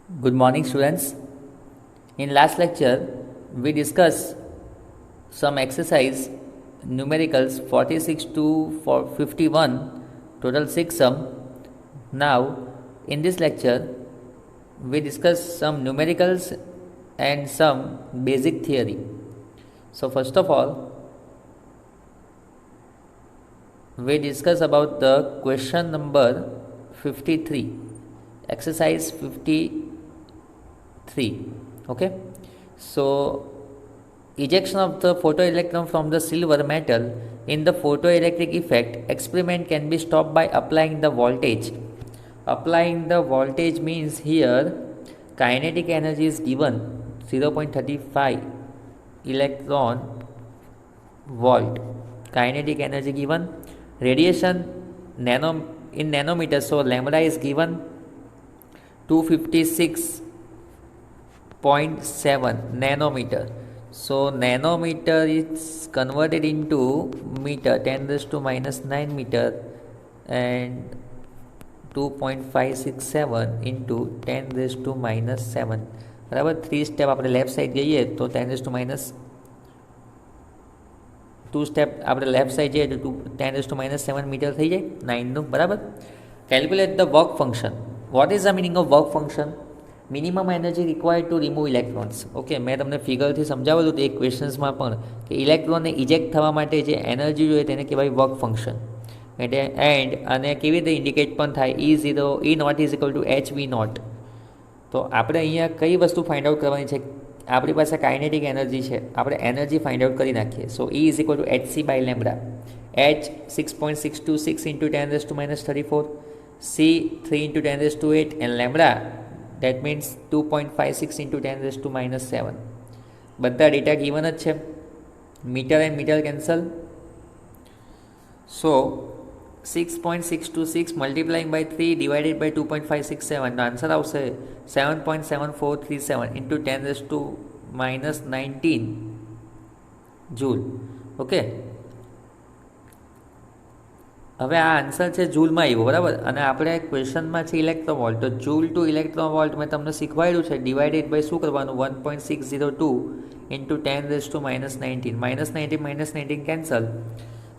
Good morning, students. In last lecture, we discussed some exercise numericals 46 to 51, total 6 sum. Now, in this lecture, we discuss some numericals and some basic theory. So, first of all, we discuss about the question number 53, exercise 53. Okay, so ejection of the photoelectron from the silver metal in the photoelectric effect experiment can be stopped by applying the voltage. Applying the voltage means here kinetic energy is given 0.35 electron volt. Kinetic energy given, radiation in nanometers, so lambda is given 256.7 nanometer. So nanometer is converted into meter, 10 raised to minus 9 meter, and 2.567 into 10 raised to minus 7. બરાબર, 3 step આપણે left side જઈએ તો 10 raised to minus 2 step આપણે left side જઈએ તો 10 raised to minus 7 metre થઈ જાય 9નું. બરાબર. Calculate the work function. Vote is the meaning of work function? Minimum energy required to remove electrons. Okay, મેં તમને ફિગરથી સમજાવેલું હતું એક ક્વેશ્ચન્સમાં પણ કે ઇલેક્ટ્રોનને ઇજેક્ટ થવા માટે જે એનર્જી જોઈએ તેને કહેવાય વર્ક ફંક્શન. એટલે એન્ડ અને કેવી રીતે ઇન્ડિકેટ પણ થાય E0 E0 is equal two HV0. તો આપણે અહીંયા કઈ વસ્તુ ફાઇન્ડ આઉટ કરવાની છે? આપણી પાસે કાઇનેટિક એનર્જી છે, આપણે એનર્જી ફાઇન્ડ આઉટ કરી નાખીએ. So E is equal to HC by lambda. H 6.626 into 10 raised to minus 34, C 3 into 10 raised to 8, and lambda that means 2.56 into 10 raised to minus 7. બધા data given જ છે. Meter and meter cancel. So 6.626 multiplying by 3 divided by 2.567, નો answer આવશે 7.7437 into 10 raised to minus 19 joule. Okay, હવે આ answer છે જૂલમાં આવ્યો. બરાબર. અને આપણે ક્વેશ્ચનમાં છે ઇલેક્ટ્રોન વોલ્ટ, તો જૂલ ટુ ઇલેક્ટ્રોન વોલ્ટ મેં તમને શીખવાડ્યું છે. ડિવાઇડેડ બાય શું કરવાનું? 1.602 into 10 raise to minus 19. Minus 19 cancel.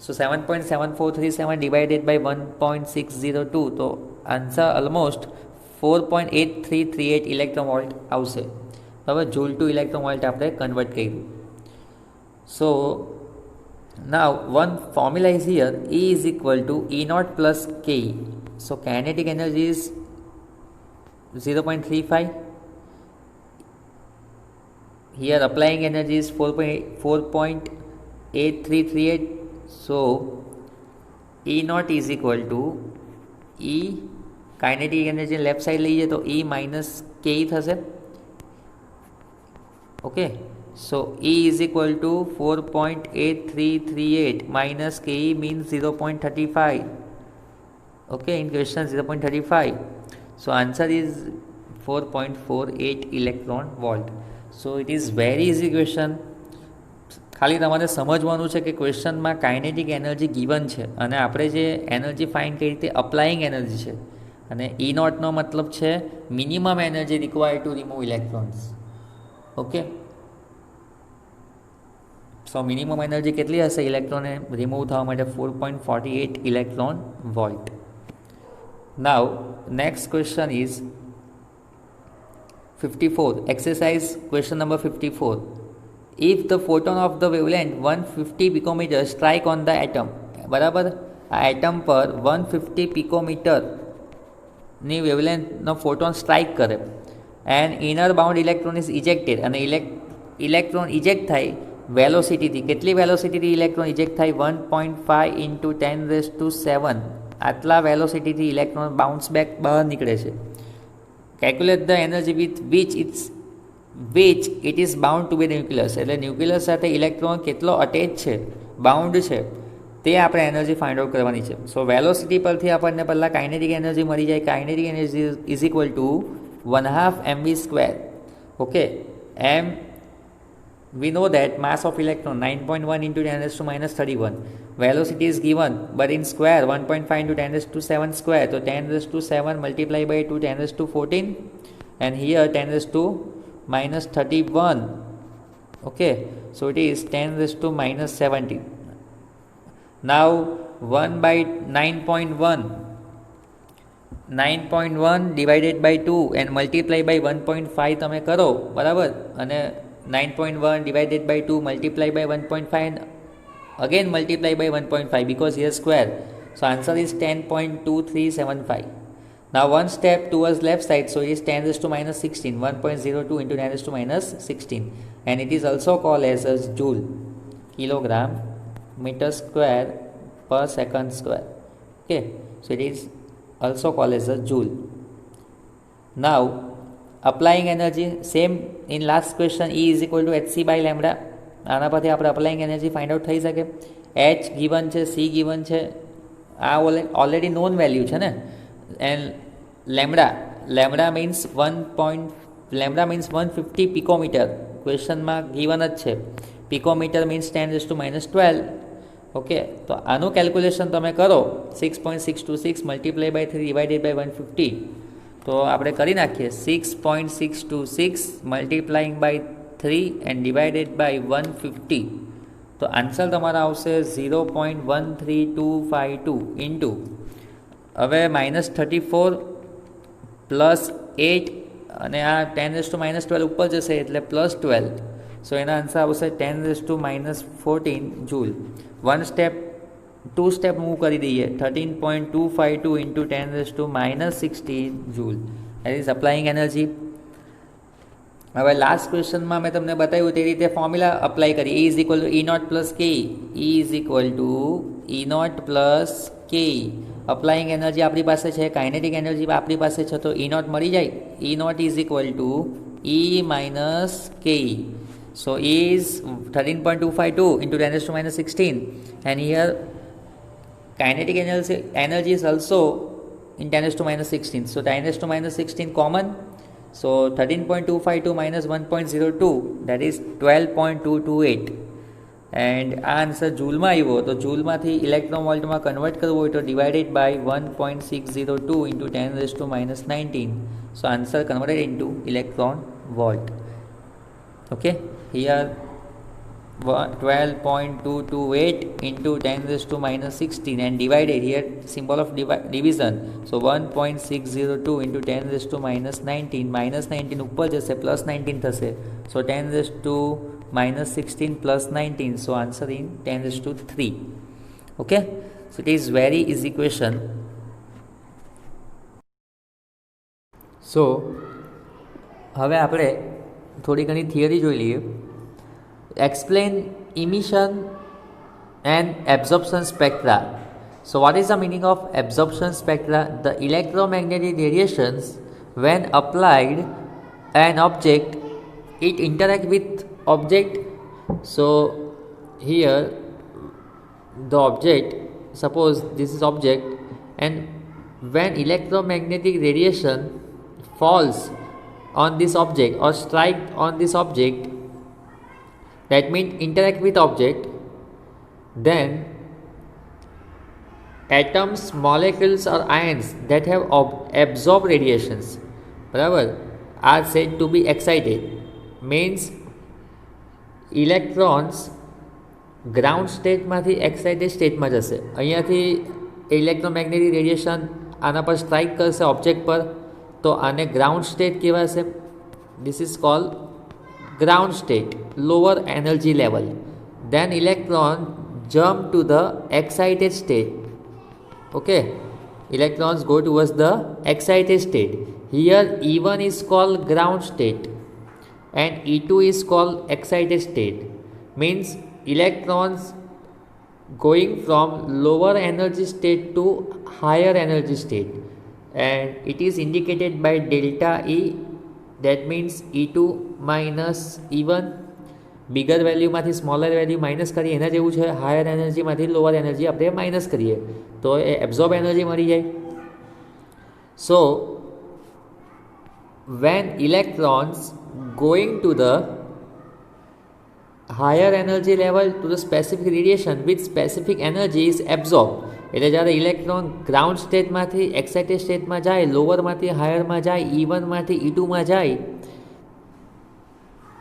So 7.7437 divided by 1.602, તો આન્સર ઓલમોસ્ટ 4.8338 ઇલેક્ટ્રોન વોલ્ટ આવશે. હવે જૂલ ટુ ઇલેક્ટ્રોન વોલ્ટ આપણે કન્વર્ટ કર્યું. So now one formula is here, E is equal to E0 plus K. So kinetic energy is 0.35. Here applying energy is 4.8338. So E0 is equal to E kinetic energy left side લઈએ તો E minus K થશે. Okay, so E is equal to 4.8338 minus Ke means 0.35. Okay, in question 0.35. So answer is 4.48 electron volt. So it is very easy question. ખાલી તમારે સમજવાનું છે કે ક્વેશ્ચનમાં kinetic energy given છે અને આપણે જે એનર્જી ફાઇન્ડ કરી તે અપ્લાઇંગ એનર્જી છે, અને E0 નો મતલબ છે minimum energy required to remove electrons. Okay, so minimum energy કેટલી હશે ઇલેક્ટ્રોનને રિમૂવ થવા માટે? 4.48 electron volt. Now next question is 54, exercise question number 54. If the photon of the wavelength 150 picometer strike on the atom, બરાબર, આ atom પર 150 picometer ની વેવલેન્થનો ફોટોન સ્ટ્રાઇક કરે and inner bound electron is ejected, અને electron ઇજેક્ટ થાય વેલોસિટીથી. કેટલી વેલોસિટીથી electron ઇજેક્ટ થાય? 1.5 ઇન્ટુ 10 રેઝ ટુ 7. આટલા વેલોસિટીથી ઇલેક્ટ્રોન બાઉન્સ બેક બહાર નીકળે છે. Calculate the energy with which it is bound to be nucleus. એટલે ન્યુક્લિયસ સાથે ઇલેક્ટ્રોન કેટલો અટેચ છે, બાઉન્ડ છે, તે આપણે એનર્જી ફાઇન્ડ આઉટ કરવાની છે. સો વેલોસિટી પરથી આપણને પહેલાં કાઇનેટિક એનર્જી મળી જાય. Kinetic energy is equal two 1/2 mv². Okay, m we know that mass of electron 9.1 into 10 raised to minus 31. Velocity is given, but in square 1.5 into 10 raised to 7 square. So 10 raised to 7 multiplied by 2, 10 raised to 14, and here 10 raised to minus 31. Okay, so it is 10 raised to minus 17. Now 1 by 9.1, 9.1 divided by 2 and multiply by 1.5 તમે કરો બરાબર, અને 9.1 divided by 2 multiply by 1.5 and again multiply by 1.5 because here square. So answer is 10.2375. Now one step towards left side, so it is 10 raised to minus 16, 1.02 into 10 raised to minus 16, and it is also called as a joule, kilogram meter square per second square. Okay, so it is also called as a joule. Now applying energy, same in last question, E is equal to hc by lambda. આના પરથી આપણે applying energy find out થઈ શકે. H given છે, C given છે, આ already known value છે ને, એન્ડ લેમડા મીન્સ 150 પિકોમીટર ક્વેશ્ચનમાં ગિવન જ છે. Picometer means 10 raise to minus 12. Okay, તો આનું કેલ્ક્યુલેશન તમે કરો 6.626 મલ્ટીપ્લાય બાય 3 ડિવાઇડેડ બાય 150. તો આપણે કરી નાખીએ 6.626 multiplying by 3 and divided by 150. તો આન્સર તમારા આવશે 0.13252 ઇન્ટુ, હવે -34 પ્લસ 8 અને આ 10 રેઝ ટુ માઇનસ 12 ઉપર જશે એટલે પ્લસ 12. સો એના આન્સર આવશે 10 raise to minus 14 joule. Two step move કરી દઈએ, 13.252 into 10 raise to minus 16 joule. That is applying energy. હવે લાસ્ટ ક્વેશ્ચનમાં મેં તમને બતાવ્યું તે રીતે ફોર્મ્યુલા અપ્લાય કરી. E is equal to E naught plus K. E is equal to E naught plus K. Applying energy આપણી પાસે છે, કાઇનેટિક એનર્જી આપણી પાસે છે, તો E નોટ મળી જાય. E naught is equal to E minus K. So E is 13.252 into 10 raised to minus 16, and here kinetic energy is also in 10 raised to minus 16. So 10 raised to minus 16 common. So 13.252 minus 1.02, that is 12.228. And આ answer જૂલમાં આવ્યો, તો જૂલમાંથી electron વોલ્ટમાં convert કરવું હોય તો divided by 1.602 into 10 raise to minus 19. So answer converted into electron volt. Okay, here 12.228 into 10 raised to minus 16 and divided, here symbol of division. So 1.602 into 10 raised to minus 19, minus 19 ઉપર જશે plus 19 થશે. So 10 raised to minus 16 plus 19. So answer in 10 raised to 3. Okay, so it is very easy question. So હવે આપણે થોડી ઘણી theory જોઈ લઈએ. Explain emission and absorption spectra. So what is the meaning of absorption spectra? The electromagnetic radiations when applied an object, it interact with object. So here the object, suppose this is object, and when electromagnetic radiation falls on this object or strike on this object, that means interact with object, then atoms, molecules or ions that have absorbed radiations, બરાબર, are said to be excited. Means electrons ground સ્ટેટમાંથી excited સ્ટેટમાં જશે. અહીંયાથી electromagnetic radiation આના પર strike કરશે object પર, તો આને ગ્રાઉન્ડ સ્ટેટ કહેવાશે. This is called ground state, lower energy level. Then electron jump to the excited state. Okay, electrons go towards the excited state. Here E1 is called ground state and E2 is called excited state. Means electrons going from lower energy state to higher energy state, and it is indicated by delta E. That means E2 minus E1, bigger વેલ્યુમાંથી smaller value minus કરીએ એના જેવું છે. Higher એનર્જીમાંથી lower energy આપણે minus કરીએ તો એ absorb energy મળી જાય. સો when electrons going to the higher energy level to the specific radiation with specific energy is absorbed, એટલે જ્યારે ઇલેક્ટ્રોન ગ્રાઉન્ડ સ્ટેટમાંથી એક્સાઇટેડ સ્ટેટમાં જાય, લોવરમાંથી હાયરમાં જાય, E1માંથી E2માં જાય,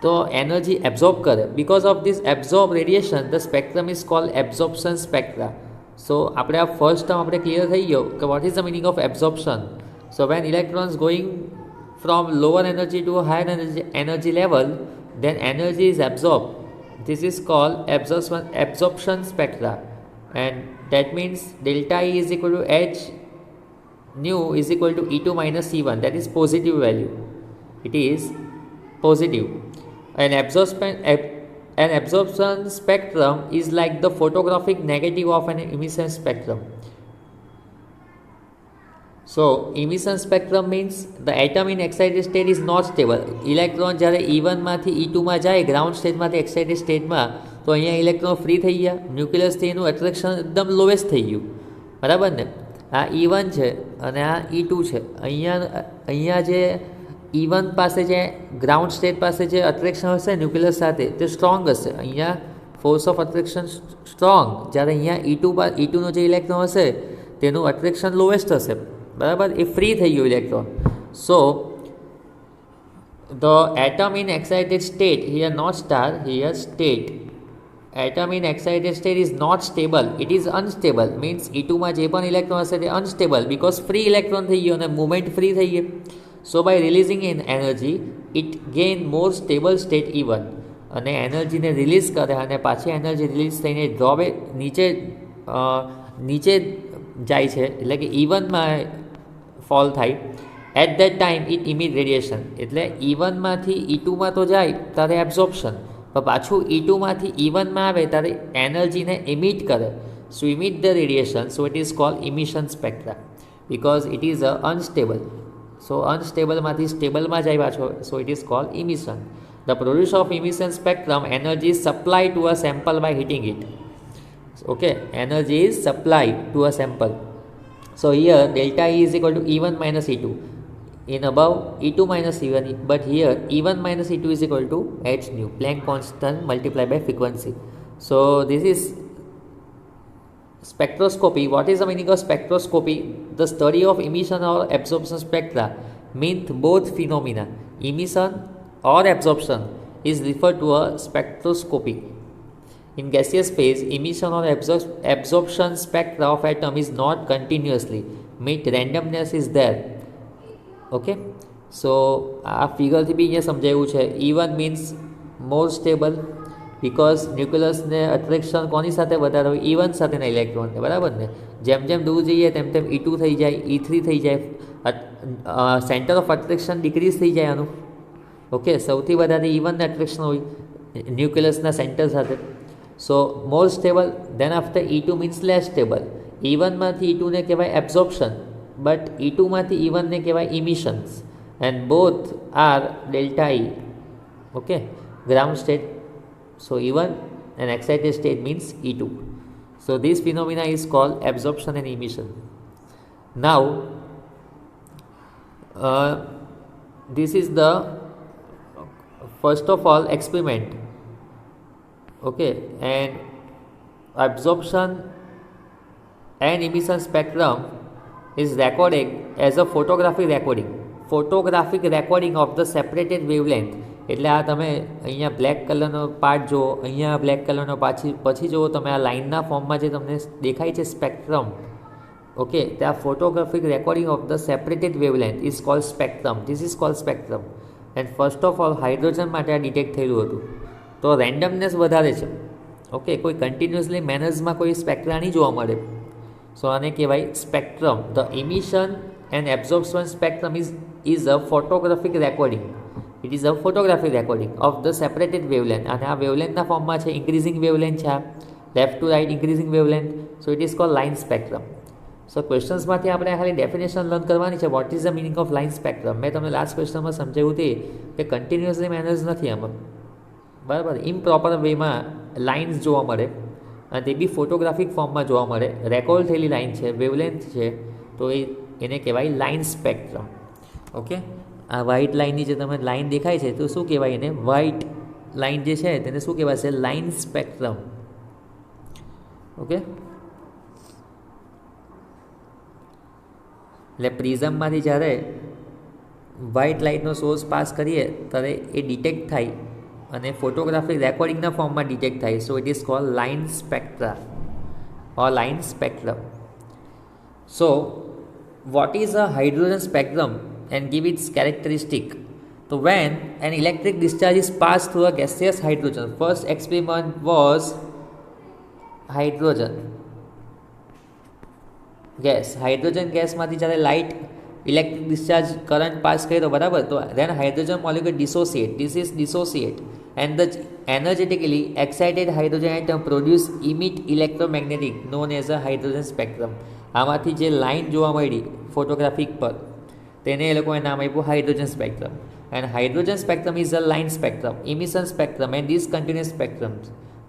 તો એનર્જી એબ્ઝોર્બ કરે. Because of this absorb radiation the spectrum is called absorption spectra. So આપણે આ ફર્સ્ટ ટર્મ આપણે ક્લિયર થઈ ગયો કે what is the meaning of absorption. So when electrons going from lower energy to higher energy level, then energy is absorbed. This is called absorption spectra, and that means delta E is equal to H nu is equal to E2 minus E1. That is positive value. It is positive. An absorption spectrum is like the photographic negative of an emission spectrum. So emission spectrum means the atom in excited state is not stable. Electron જ્યારે E1માંથી E2માં જાય, ground સ્ટેટમાંથી excited સ્ટેટમાં, તો અહીંયા electron free થઈ ગયા, ન્યુક્લિયસથી એનું attraction એકદમ લોએસ્ટ થઈ ગયું, બરાબર ને. આ E1 છે અને આ E2 છે. અહીંયા જે E1 પાસે જે ગ્રાઉન્ડ સ્ટેટ પાસે જે અટ્રેક્શન હશે ન્યુક્લિયસ સાથે તે સ્ટ્રોંગ હશે. અહીંયા ફોર્સ ઓફ અટ્રેક્શન સ્ટ્રોંગ, જ્યારે અહીંયા E2નો જે ઇલેક્ટ્રોન હશે તેનું અટ્રેક્શન લોએસ્ટ હશે, બરાબર. એ ફ્રી થઈ ગયું electron. So the atom in excited state, here not star, here state, atom in excited state is not stable, it is unstable. Means E2માં જે પણ ઇલેક્ટ્રોન હશે તે અનસ્ટેબલ, બિકોઝ ફ્રી ઇલેક્ટ્રોન થઈ ગયો અને મુવમેન્ટ ફ્રી થઈ ગઈ. So by releasing in energy it gain more stable state E1, અને એનર્જીને રિલીઝ કરે અને પાછી એનર્જી રિલીઝ થઈને ડ્રોપ નીચે જાય છે, એટલે કે E1માં ફોલ થાય. At that time it emit radiation. એટલે E1માંથી E2માં તો જાય ત્યારે એબ્ઝોર્પ્શન, પણ પાછું E2માંથી E1માં આવે ત્યારે એનર્જીને ઇમિટ કરે. So emit the radiation, so it is called emission spectra, because it is unstable. So અનસ્ટેબલમાંથી સ્ટેબલમાં જાય પાછો, so it is called emission. The produce of emission spectrum energy is supply to a sample by heating it. Okay, energy is supplied to a sample. So here delta E is equal to E1 minus E2. In above E2 minus E1, but here E1 minus E2 is equal to H nu, Planck constant multiplied by frequency. So this is spectroscopy. What is the meaning of spectroscopy? The study of emission or absorption spectra means both phenomena, emission or absorption, is referred to a spectroscopy. In gaseous phase, emission or absorption spectra of atom is not continuously, means randomness is there. Okay, so આ ફિગરથી બી અહીંયા સમજાયું છે. E1 means more stable, because ન્યુક્લિયસને attraction કોની સાથે વધારે હોય? E1 સાથેના ઇલેક્ટ્રોનને, બરાબર ને. જેમ જેમ દૂર જઈએ તેમ તેમ E2 થઈ જાય, E3 થઈ જાય, સેન્ટર ઓફ અટ્રેક્શન ડિક્રીઝ થઈ જાય આનું. ઓકે, સૌથી વધારે E1ને અટ્રેક્શન હોય ન્યુક્લિયસના સેન્ટર સાથે. So more stable. Then after E2 means less stable. E1માંથી E2ને કહેવાય એબ્ઝોર્પ્શન, બટ E2માંથી E1ને કહેવાય emissions, and both are delta E. Okay, ground state, so E1, and excited state means E2. So this phenomena is called absorption and emission. Now this is the first of all experiment. Okay, and absorption and emission spectrum is recorded as a photographic recording of the separated wavelength. એટલે આ તમે અહીંયા black કલરનો part જુઓ, અહીંયા black કલરનો પછી જુઓ તમે આ લાઇનના ફોર્મમાં જે તમને દેખાય છે સ્પેક્ટ્રમ. ઓકે, ત્યાં photographic recording of the separated wavelength is called spectrum. This is called spectrum. And first of all hydrogen માટે આ ડિટેક્ટ થયેલું હતું. તો રેન્ડમનેસ વધારે છે. ઓકે, કોઈ કન્ટિન્યુઅસલી મેનર્સમાં કોઈ સ્પેક્ટ્રા નહીં જોવા મળે. સો આને કહેવાય spectrum. The emission and absorption spectrum is a photographic recording. It is a photographic recording of the separated wavelength. અને આ વેવલેન્થના ફોર્મમાં છે ઇન્ક્રીઝિંગ વેવલેન્થ છે, આ left to right increasing wavelength. So it is called line spectrum. So ક્વેશ્ચન્સમાંથી આપણે ખાલી ડેફિનેશન લર્ન કરવાની છે. What is the meaning of line spectrum? મેં તમને લાસ્ટ ક્વેશ્ચનમાં સમજાવ્યું તે કે કન્ટિન્યુઅસલી મેનર્સ નથી આમાં, બરાબર. ઇમ્પ્રોપર વેમાં લાઇન્સ જોવા મળે અને તે બી ફોટોગ્રાફિક ફોર્મમાં જોવા મળે. રેકોર્ડ થયેલી લાઇન છે, વેવલેન્થ છે, તો એને કહેવાય લાઇન સ્પેક્ટ્રમ. ઓકે, આ વ્હાઇટ લાઇનની જે તમે લાઇન દેખાય છે તો શું કહેવાય એને? વ્હાઇટ લાઇન જે છે તેને શું કહેવાશે? Line spectrum. ઓકે, એટલે પ્રિઝમમાંથી જ્યારે વ્હાઇટ લાઇટનો સોર્સ પાસ કરીએ ત્યારે એ ડિટેક્ટ થાય અને ફોટોગ્રાફિક રેકોર્ડિંગના ફોર્મમાં ડિટેક્ટ થાય. So it is called line spectra or line spectrum. So what is a hydrogen spectrum and give its characteristic? So when an electric discharge is passed through a gaseous hydrogen, first experiment was hydrogen gas. Hydrogen gas માંથી જ્યારે light electric discharge current pass કર્યો બરાબર, તો then hydrogen molecule dissociate. This is dissociate and the energetically excited hydrogen atom produce emit electromagnetic known as a hydrogen spectrum. આમાંથી જે line જોવા મળી photographic પર તેને એ લોકોએ નામ આપ્યું hydrogen spectrum. And hydrogen spectrum is a line spectrum, emission spectrum and discontinuous spectrums.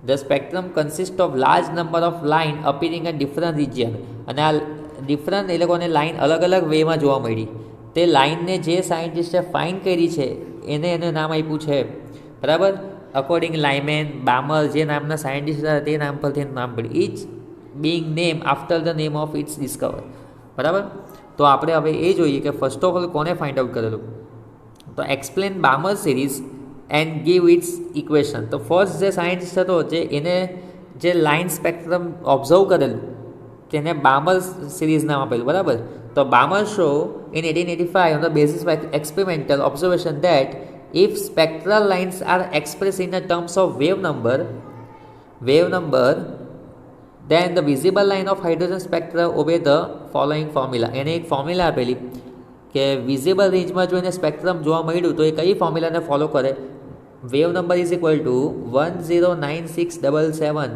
The spectrum consist of large number of line appearing in different region. અને આ ડિફરન્ટ એ લોકોને લાઇન અલગ અલગ વેમાં જોવા મળી. તે લાઇનને જે સાયન્ટિસ્ટે ફાઇન્ડ કરી છે એને નામ આપ્યું છે બરાબર, અકોર્ડિંગ લાઇમેન, બામર જે નામના સાયન્ટિસ્ટ હતા તે નામ પરથી નામ પડ્યું. Each being name after the name of its discover. બરાબર, તો આપણે હવે એ જોઈએ કે ફર્સ્ટ ઓફ ઓલ કોને ફાઇન્ડ આઉટ કરેલું. તો explain Balmer series and give its equation. તો ફર્સ્ટ જે સાયન્ટિસ્ટ હતો એને જે લાઇન સ્પેક્ટ્રમ ઓબ્ઝર્વ કરેલું તેને બામર સિરીઝ નામ આપેલું બરાબર. તો બામર show in 1885 on the basis of experimental observation that if spectral lines are expressed in the terms of wave number, then the visible line of hydrogen spectra obey the following formula. એને એક formula આપેલી કે visible રેન્જમાં જો એને spectrum જોવા મળ્યું તો એ કઈ ફોર્મ્યુલાને ફોલો કરે. Wave number is equal two 109677.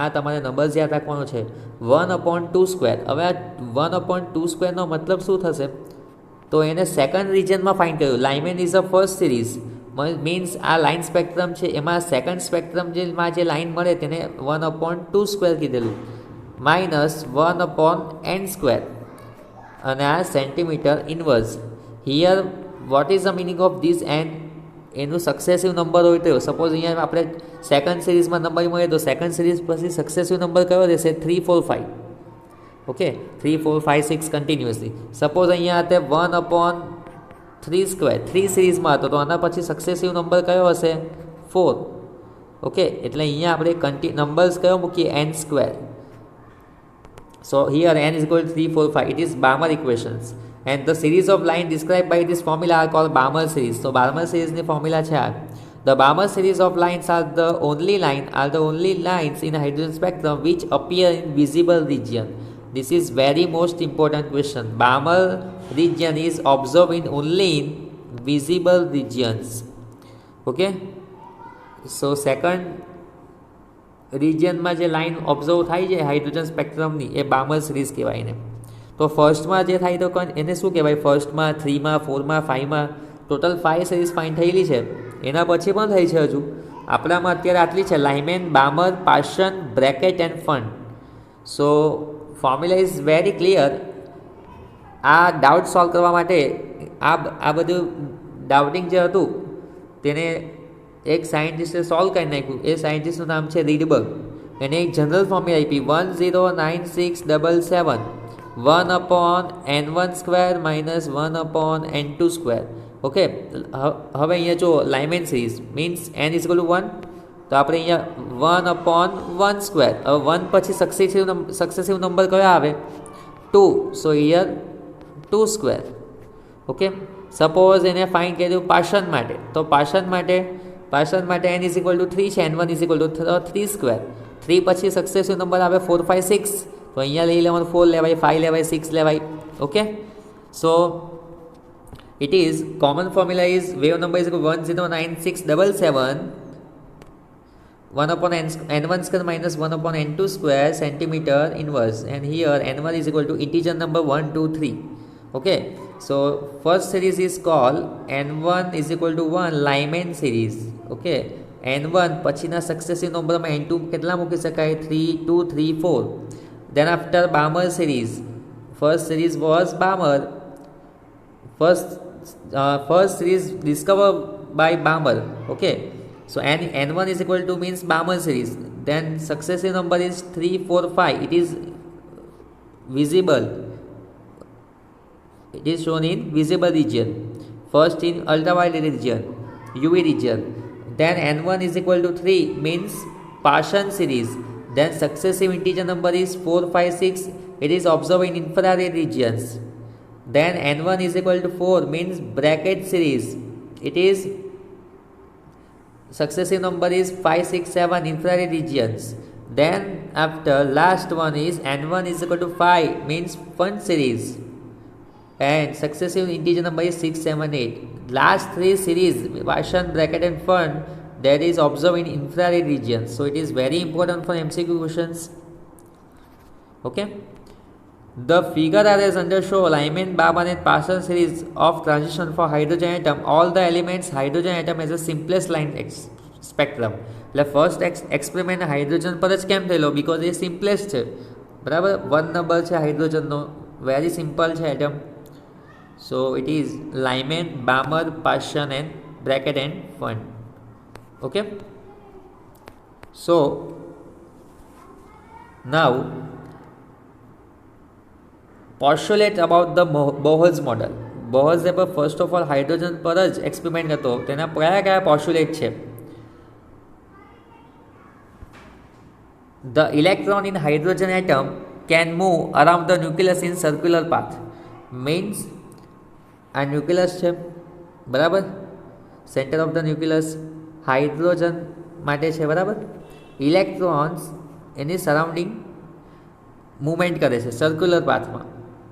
આ તમારે નંબર્સ યાદ રાખવાનો છે. 1/2². હવે આ 1/2² મતલબ શું થશે, તો એને સેકન્ડ રિજનમાં ફાઇન્ડ કર્યું. લાઇમેન is a first series means આ લાઇન સ્પેક્ટ્રમ છે એમાં સેકન્ડ સ્પેક્ટ્રમ જેમાં જે લાઇન મળે તેને 1/2² કીધેલું, માઇનસ 1/n². અને આ centimetre inverse. Here vote is the meaning of this and એનું સક્સેસિવ નંબર હોય તો સપોઝ અહીંયા આપણે સેકન્ડ સિરીઝમાં નંબર મળે તો સેકન્ડ સિરીઝ પછી સક્સેસિવ નંબર કયો રહેશે 3 4 5. Okay, 3 4 5 6 continuously. સપોઝ અહીંયા તે 1/3² 3 સિરીઝમાં હતો તો આના પછી સક્સેસિવ નંબર કયો હશે 4. ઓકે, એટલે અહીંયા આપણે નંબર્સ કયો મૂકીએ n². So here n is equal to 3 4 5. It is Balmer equations and the series of line described by this formula are called Balmer series. So Balmer series ની formula છે આ. The Balmer series of lines are the only lines in hydrogen spectrum which appear in visible region. This is very most important question. Balmer region is observed in only in visible regions. Okay, so second રિજિયનમાં જે line observe થાય છે hydrogen સ્પેક્ટ્રમની એ બામર series કહેવાય એને. તો ફર્સ્ટમાં જે થાય તો એને શું કહેવાય, ફર્સ્ટમાં 3માં 4માં 5માં ટોટલ 5 સિરીઝ ફાઇન્ડ થયેલી છે. એના પછી પણ થઈ છે હજુ. આપણામાં અત્યારે આટલી છે, લાઇમેન, બામર, પાર્સન, bracket and fund. So formula is very clear. આ ડાઉટ સોલ્વ કરવા માટે આ બધું ડાઉટિંગ જે હતું તેને એક સાયન્ટિસ્ટે સોલ્વ કરી નાખ્યું. એ સાયન્ટિસ્ટનું નામ છે રીડબર્ગ. એને એક જનરલ ફોર્મ્યુલા આપી 109677 1/n1² માઇનસ 1/n2². ઓકે, હવે અહીંયા જો લાઇમેન series means n is equal two 1, તો આપણે અહીંયા 1/1². હવે 1 પછી સક્સેસિવ નંબર કયો આવે 2. સો હિયર 2². ઓકે, સપોઝ એને ફાઇન્ડ કર્યું પાર્સન માટે, તો પાર્સન માટે n ઇઝ ઇક્વલ ટુ 3 છે, n1 ઇઝ ઇક્વલ ટુ 3². 3 પછી સક્સેસિવ નંબર આવે 4 5 6. તો અહીંયા લઈ લેવાનું 4 લેવાય, 5 લેવાય, 6 લેવાય. Okay, so it is common formula is wave number is equal to 109677 1/n1² minus 1/n2² centimeter inverse, and here n1 is equal to integer number 1 2 3. Okay, so first series is called n1 is equal to 1 Lyman series. Okay, n1 પછીના successive નંબરમાં n2 કેટલા મૂકી શકાય 3 2 3 4. then after Balmer series, first series was Balmer, first series discovered by Balmer. Okay, so n1 is equal to means Balmer series, then successive number is 3 4 5. it is visible It is shown in visible region, first in ultraviolet region, UV region. Then n1 is equal to 3 means Paschen series. Then successive integer number is 4, 5, 6. It is observed in infrared regions. Then n1 is equal to 4 means bracket series. It is successive number is 5, 6, 7 infrared regions. Then after last one is n1 is equal to 5 means fun series, and successive integer number is 6, 7, 8. Last three series Paschen, bracket and fun, that is observed in infrared region. So it is very important for MCQ questions. Okay, the figure are as under show Lyman, Barber and Paschen series of transition for hydrogen atom. All the elements hydrogen atom has a simplest line spectrum. એટલે first experiment hydrogen પર જ કેમ થયેલો? Because A simplest છે, બરાબર. 1 number છે હાઇડ્રોજનનો, very simple છે atom. So it is Lyman, Balmer, Paschen and Brackett and Pfund. Okay, so now postulate about the Bohr's model. બોહલ્સે પર ફર્સ્ટ ઓફ ઓલ હાઇડ્રોજન પર જ એક્સપેરિમેન્ટ હતો. તેના કયા કયા પોસ્ટુલેટ છે? The electron in hydrogen atom can move around the nucleus in circular path. Means આ ન્યુક્લિયસ છે, બરાબર. Centre of the nucleus hydrogen માટે છે, બરાબર. ઇલેક્ટ્રોન્સ એની સરાઉન્ડિંગ મૂવમેન્ટ કરે છે સર્ક્યુલર પાથમાં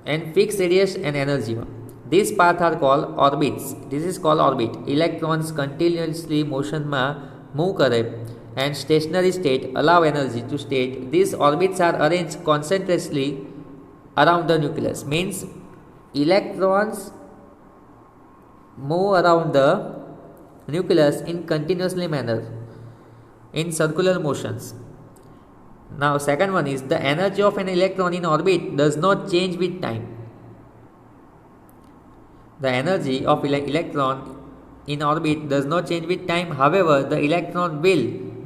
એન્ડ ફિક્સ રેડિયસ એન્ડ એનર્જીમાં. This path are call orbits. This is call orbit. Electrons continuously મોશનમાં મૂવ કરે and stationary state allow energy to state. These orbits are arranged concentrically around the nucleus. Means electrons move around the nucleus in continuously manner in circular motions. Now second one is the energy of an electron in orbit does not change with time. The energy of electron in orbit does not change with time. However, the electron will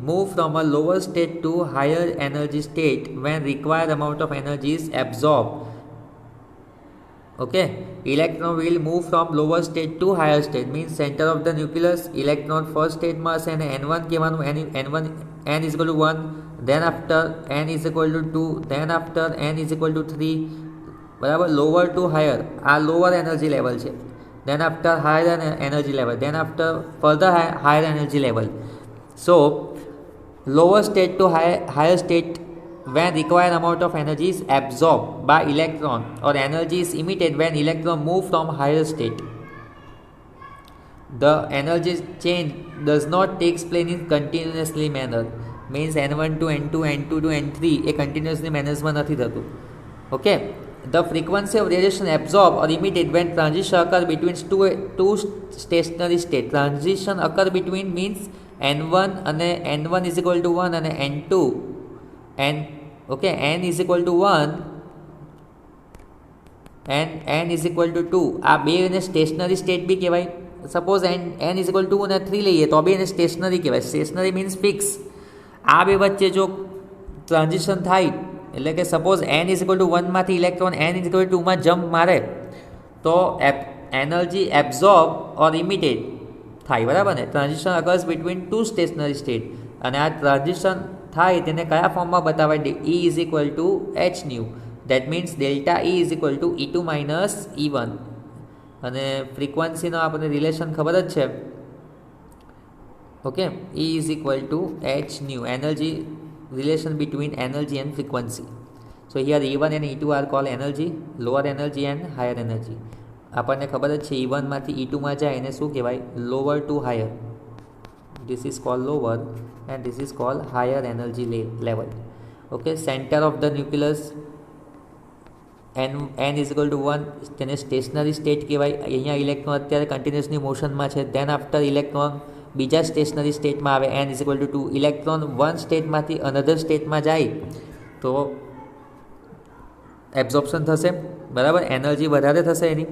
move from a lower state to higher energy state when required amount of energy is absorbed. Okay, electron will move from lower state to higher state. Means center of the nucleus electron first state mass and n1 kevanu, n1 n is equal to 1. Then after n is equal to 2. Then after n is equal to 3. બરાબર. lower to higher, આ lower energy level છે. Then after higher energy level. Then after further higher energy level. So lower state to higher state when required amount of energy is absorbed by electron or energy is emitted when electron move from higher state. The energy change does not take place in continuously manner. Means n1 to n2, n2 to n3 A continuously manner માં નથી થતું. Okay, the frequency of radiation absorbed or emitted when transition occur between two stationary state. Transition occur between means n1 અને n1 is equal to 1 અને n2 n, okay, n is equal to 1 and n is equal to 2. આ બે એને stationary state બી કહેવાય. Suppose n is equal to 2 અને 3 લઈએ તો બી એને સ્ટેશનરી કહેવાય. Stationary means fix. આ બે વચ્ચે જો ટ્રાન્ઝિશન થાય એટલે કે suppose n is equal to 1 માંથી ઇલેક્ટ્રોન n is equal to 2 માં જમ્પ મારે તો એનર્જી એબ્ઝોર્બ ઓર ઇમિટેડ થાય, બરાબર ને. Transition occurs between two stationary state અને આ ટ્રાન્ઝિશન થાય તેને કયા ફોર્મમાં બતાવાય? E is equal to H nu. That means delta E is equal to E2 minus E1. અને ફ્રીક્વન્સીનો આપણને રિલેશન ખબર જ છે. Okay, E is equal to H nu. Energy relation between energy and frequency. So here E1 and E2 are called energy, lower energy and higher energy. આપણને ખબર જ છે E1 માંથી E2 માં જાય એને શું કહેવાય? lower to higher. This is called lower and this is called higher energy level. Okay, center of the nucleus n is equal to 1 તેને સ્ટેશનરી સ્ટેટ કહેવાય. અહીંયા ઇલેક્ટ્રોન અત્યારે કન્ટિન્યુઅસલી મોશનમાં છે. દેન આફ્ટર ઇલેક્ટ્રોન બીજા સ્ટેશનરી સ્ટેટમાં આવે n is equal to 2. Electron one સ્ટેટમાંથી અનધર સ્ટેટમાં જાય તો એબ્ઝોર્પ્શન થશે, બરાબર. એનર્જી વધારે થશે એની.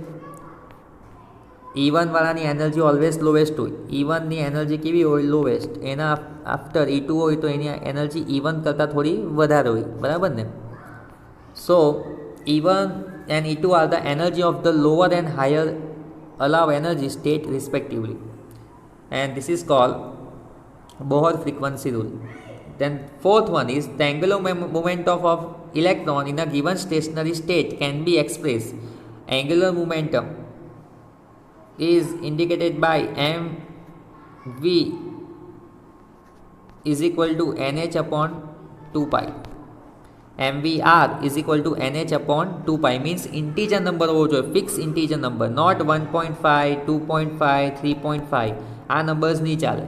E1 વાળાની એનર્જી ઓલવેઝ લોએસ્ટ હોય. E1ની એનર્જી કેવી હોય? લોએસ્ટ. એના આફ્ટર E2 હોય તો એની એનર્જી E1 કરતાં થોડી વધારે હોય, બરાબર ને. સો E1 and E2 are the energy of the lower and higher allowed energy state respectively, and this is called Bohr frequency rule. Then fourth one is the angular moment of electron in a given stationary state can be expressed. Angular momentum is indicated by mv is equal to nh upon 2 pi. mvr is equal to nh upon 2 pi means integer number હોવો જોઈએ, fix integer number, not 1.5 2.5 3.5 આ numbers નહીં ચાલે.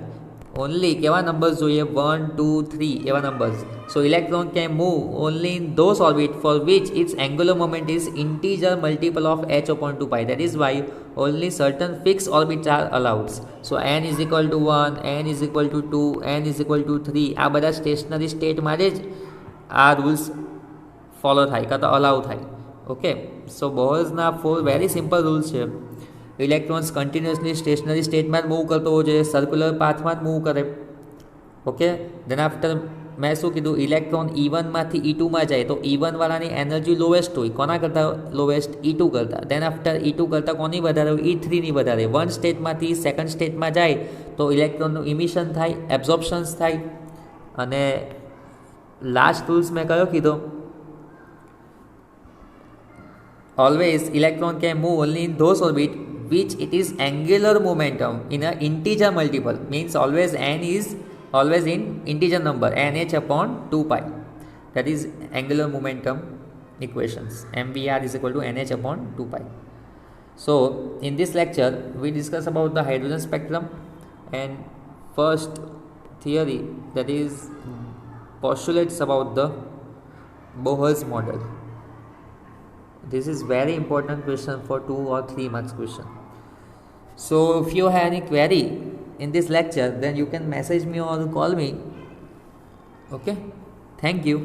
Only કેવા numbers જોઈએ? 1 2 3 એવા numbers. So electron can move only in those orbit for which its angular moment is integer multiple of h upon 2 pi. That is why only certain fixed orbits are allowed. So n is equal to 1, n is equal to 2, n is equal to 3 આ બધા stationary state માટે જ આ rules follow થાય કાં તો અલાઉ થાય. Okay, સો બોહર્સના 4 very simple rules છે. ઇલેક્ટ્રોન્સ કન્ટિન્યુઅસલી સ્ટેશનરી સ્ટેટમાં જ મૂવ કરતો હોવો જોઈએ, સર્ક્યુલર પાથમાં જ મૂવ કરે. ઓકે, દેન આફ્ટર મેં શું કીધું? ઇલેક્ટ્રોન E1માંથી E2માં જાય તો E1 વાળાની એનર્જી લોએસ્ટ હોય. કોના કરતાં લોએસ્ટ? E2 કરતાં. દેન આફ્ટર E2 કરતાં કોની વધારે હોય? E3ની વધારે. વન સ્ટેટમાંથી સેકન્ડ સ્ટેટમાં જાય તો ઇલેક્ટ્રોનનું ઇમિશન થાય, એબ્ઝોર્પ્શન્સ થાય. અને લાસ્ટ રૂલ્સ મેં કયો કીધો? Always electron can move only in those orbit which it is angular momentum in a integer multiple, means always n is always in integer number, nh upon 2 pi. That is angular momentum equations. mvr is equal to nh upon 2 pi. So in this lecture we discuss about the hydrogen spectrum and first theory, that is postulates about the Bohr's model. This is very important question for 2 or 3 marks question. So if you have any query in this lecture, then you can message me or call me. Okay, thank you.